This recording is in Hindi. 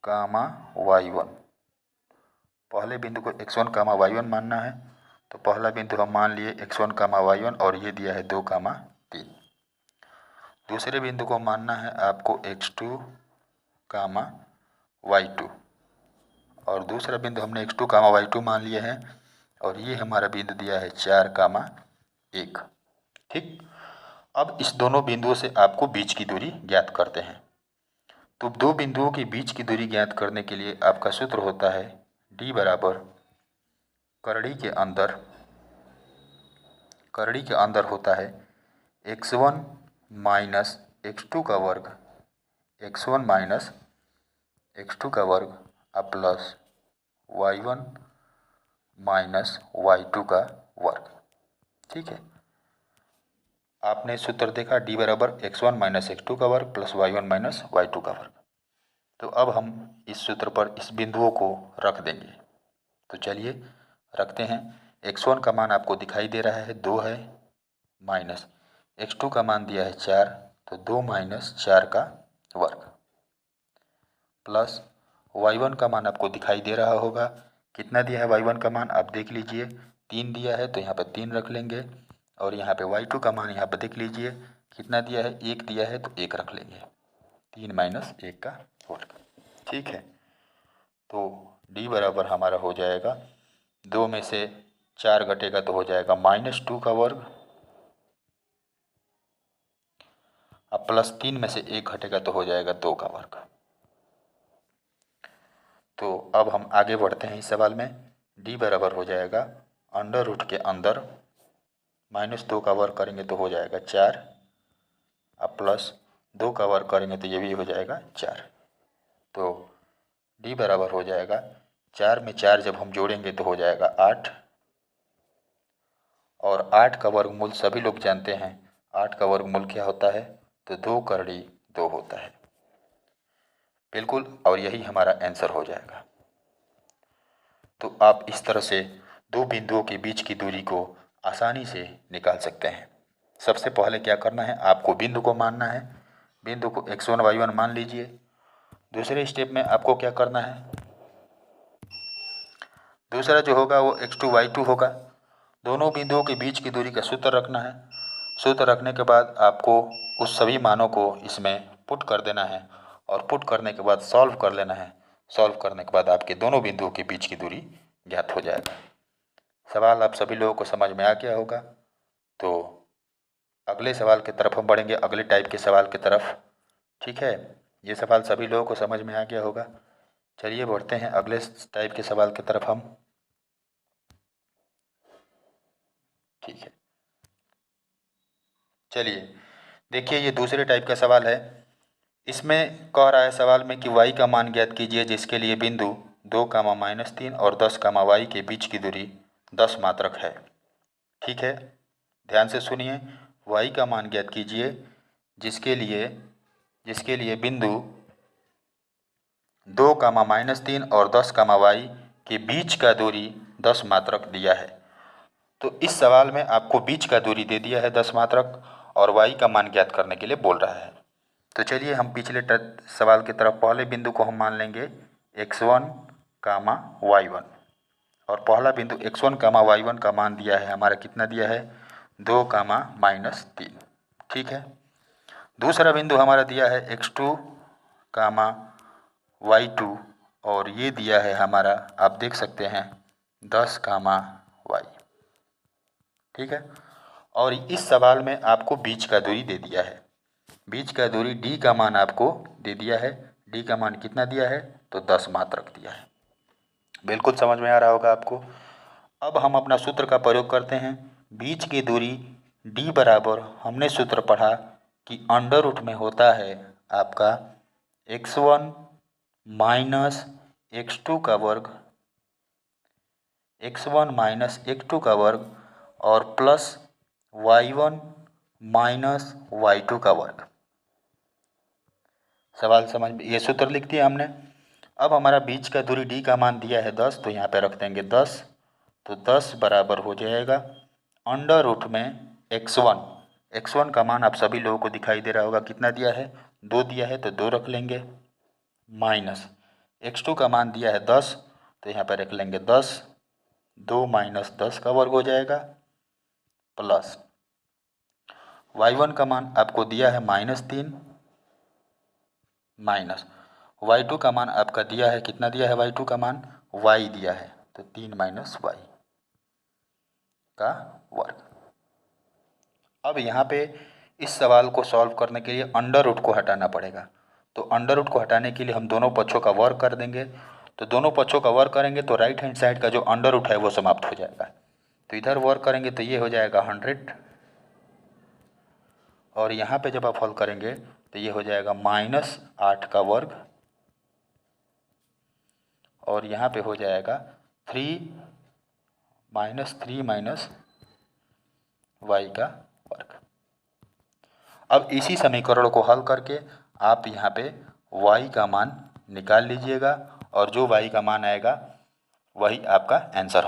कामा y1। पहले बिंदु को x1 कामा y1 मानना है, तो पहला बिंदु हम मान लिए x1 कामा y1 और ये दिया है 2 कामा 3। दूसरे बिंदु को मानना है आपको x2 कामा y2 और दूसरा बिंदु हमने x2 कामा y2 मान लिए हैं और ये हमारा बिंदु दिया है 4 कामा 1। ठीक, अब इस दोनों बिंदुओं से आपको बीच की दूरी ज्ञात करते हैं। तो दो बिंदुओं के बीच की दूरी ज्ञात करने के लिए आपका सूत्र होता है d बराबर करड़ी के अंदर होता है x1 माइनस x2 का वर्ग, x1 माइनस x2 का वर्ग प्लस y1 माइनस y2 का वर्ग। ठीक है, आपने सूत्र देखा d बराबर x1 माइनस x2 का वर्ग प्लस y1 माइनस y2 का वर्ग। तो अब हम इस सूत्र पर इस बिंदुओं को रख देंगे। तो चलिए रखते हैं। x1 का मान आपको दिखाई दे रहा है 2 है, माइनस x2 का मान दिया है 4, तो 2 माइनस 4 का वर्ग, प्लस y1 का मान आपको दिखाई दे रहा होगा। कितना दिया है y1 का मान आप देख लीजिए, 3 दिया है तो यहाँ पर 3 रख लेंगे। और यहाँ पे y2 का मान यहाँ पर देख लीजिए कितना दिया है, 1 दिया है तो 1 रख लेंगे, 3 माइनस 1 का वर्ग। ठीक है, तो d बराबर हमारा हो जाएगा 2 में से 4 घटेगा तो हो जाएगा -2 का वर्ग, अब प्लस 3 में से 1 घटेगा तो हो जाएगा 2 का वर्ग। तो अब हम आगे बढ़ते हैं इस सवाल में। d बराबर हो जाएगा अंडर रूट के अंदर -2 का वर्ग करेंगे तो हो जाएगा 4, अब प्लस 2 का वर्ग करेंगे तो ये भी हो जाएगा 4। तो d बराबर हो जाएगा 4 में 4 जब हम जोड़ेंगे तो हो जाएगा 8, और 8 का वर्गमूल सभी लोग जानते हैं, 8 का वर्गमूल क्या होता है, तो 2 करड़ी 2 होता है। बिल्कुल, और यही हमारा आंसर हो जाएगा। तो आप इस तरह से दो बिंदुओं के बीच की दूरी को आसानी से निकाल सकते हैं। सबसे पहले क्या करना है, आपको बिंदु को मानना है। बिंदु को x1 y1 मान लीजिए। दूसरे स्टेप में आपको क्या करना है, दूसरा जो होगा वो x2 y2 होगा। दोनों बिंदुओं के बीच की दूरी का सूत्र रखना है। सूत्र रखने के बाद आपको उस सभी मानों को इसमें पुट कर देना है और पुट करने के बाद सॉल्व कर लेना है। सॉल्व करने के बाद आपके दोनों बिंदुओं के बीच की दूरी ज्ञात हो जाएगा। सवाल आप सभी लोगों को समझ में आ गया होगा। तो अगले सवाल की तरफ हम बढ़ेंगे, अगले टाइप के सवाल की तरफ। ठीक है, ये सवाल सभी लोगों को समझ में आ गया होगा। चलिए बढ़ते हैं अगले टाइप के सवाल की तरफ हम। ठीक है, चलिए देखिए, ये दूसरे टाइप का सवाल है। इसमें कह रहा है सवाल में कि y का मान ज्ञात कीजिए जिसके लिए बिंदु 2 कामा -3 और 10 कामा y के बीच की दूरी 10 मात्रक है। ठीक है, ध्यान से सुनिए, y का मान ज्ञात कीजिए जिसके लिए बिंदु 2 कामा -3 और 10 कामा y के बीच का दूरी 10 मात्रक दिया है। तो इस सवाल में आपको बीच का दूरी दे दिया है 10 मात्रक और y का मान ज्ञात करने के लिए बोल रहा है। तो चलिए हम पिछले सवाल की तरफ, पहले बिंदु को हम मान लेंगे x1 कामा y1 और पहला बिंदु x1 कामा y1 का मान दिया है हमारा, कितना दिया है, 2 कामा -3। ठीक है, दूसरा बिंदु हमारा दिया है x2 कामा y2 और ये दिया है हमारा, आप देख सकते हैं, 10 कामा y। ठीक है, और इस सवाल में आपको बीच का दूरी दे दिया है। बीच का दूरी d का मान आपको दे दिया है। d का मान कितना दिया है, तो 10 मात्रक दिया है। बिल्कुल समझ में आ रहा होगा आपको। अब हम अपना सूत्र का प्रयोग करते हैं। बीच की दूरी d बराबर, हमने सूत्र पढ़ा कि अंडर रूट में होता है आपका x1 माइनस x2 का वर्ग, x1 माइनस x2 का वर्ग और प्लस y1 माइनस y2 का वर्ग। सवाल समझ में, ये सूत्र लिख दिया हमने। अब हमारा बीच का दूरी d का मान दिया है 10, तो यहाँ पे रख देंगे 10। तो 10 बराबर हो जाएगा अंडर रूट में x1 का मान आप सभी लोगों को दिखाई दे रहा होगा, कितना दिया है, 2 दिया है तो 2 रख लेंगे, माइनस x2 का मान दिया है 10, तो यहाँ पर रख लेंगे 10, 2 माइनस 10 का वर्ग हो जाएगा, प्लस y1 का मान आपको दिया है -3, माइनस y2 का मान आपका दिया है, कितना दिया है y2 का मान, y दिया है, तो 3 माइनस y का वर्ग। अब यहाँ पे इस सवाल को सॉल्व करने के लिए अंडर रूट को हटाना पड़ेगा। तो अंडर रूट को हटाने के लिए हम दोनों पक्षों का वर्ग कर देंगे। तो दोनों पक्षों का वर्ग करेंगे तो राइट हैंड साइड का जो अंडर रूट है वो समाप्त हो जाएगा। तो इधर वर्ग करेंगे तो ये हो जाएगा 100, और यहाँ पे जब आप हल करेंगे तो ये हो जाएगा -8 का वर्ग, और यहाँ पे हो जाएगा 3 माइनस y का वर्ग। अब इसी समीकरण को हल करके आप यहाँ पे y का मान निकाल लीजिएगा, और जो y का मान आएगा वही आपका आंसर हो।